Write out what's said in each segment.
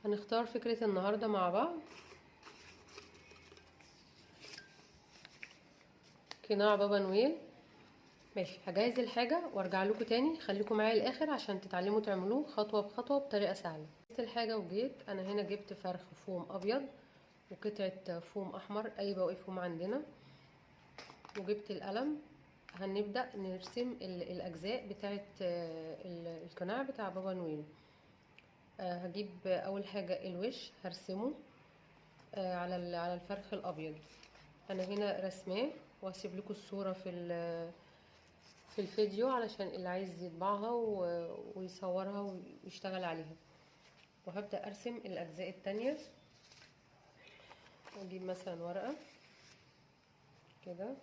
هنختار فكرة النهاردة مع بعض. قناع بابا نويل. ماشي، هجهز الحاجة وارجع لكم تاني، خليكم معايا الاخر عشان تتعلموا تعملوه خطوة بخطوة بطريقة سهلة. جبت الحاجة وجيت انا هنا جبت فرخ فوم ابيض وقطعة فوم احمر، اي بواقي فوم عندنا، وجبت القلم. هنبدأ نرسم الاجزاء بتاعة القناع بتاع بابا نويل. هجيب اول حاجة الوش هرسمه على الفرخ الابيض. انا هنا رسماه وهسيب لكم الصورة في الفيديو علشان اللي عايز يطبعها ويصورها ويشتغل عليها. وهبدأ ارسم الاجزاء التانية. اجيب مثلا ورقة كده،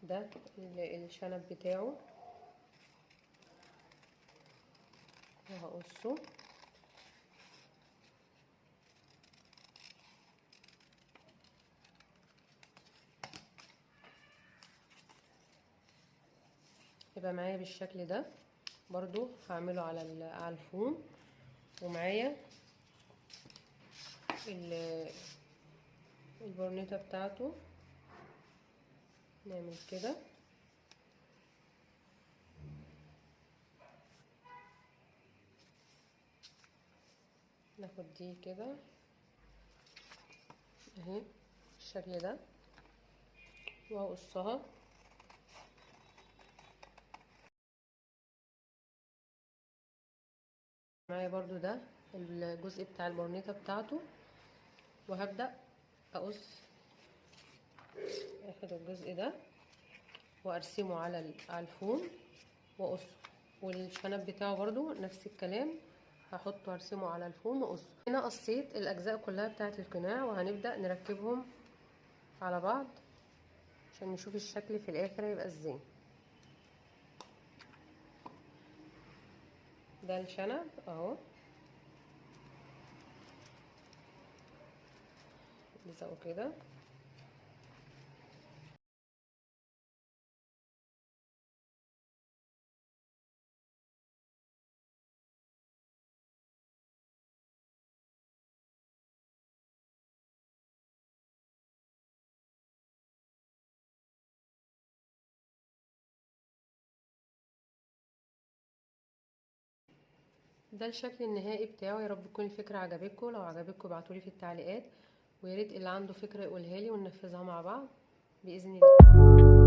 ده الشنب بتاعه وهقصه. يبقى معايا بالشكل ده. برضو هعمله على الفوم. ومعايا البورنيطة بتاعته، نعمل كده. ناخد دي كده اهي بالشكل ده واقصها. معايا برضو ده الجزء بتاع البورنيطة بتاعته، وهبدأ اقص، اخد الجزء ده وارسمه على الفوم واقصه. والشنب بتاعه برضو نفس الكلام، هحطه وارسمه على الفوم واقصه. هنا قصيت الاجزاء كلها بتاعه القناع، وهنبدأ نركبهم على بعض عشان نشوف الشكل في الاخر هيبقى ازاي. ده الشنب اهو، نلزقه كده. ده الشكل النهائي بتاعه. يا رب تكون الفكرة عجبتكم. لو عجبتكم ابعتولي في التعليقات، وياريت اللي عنده فكرة يقولها لي وننفذها مع بعض بإذن الله.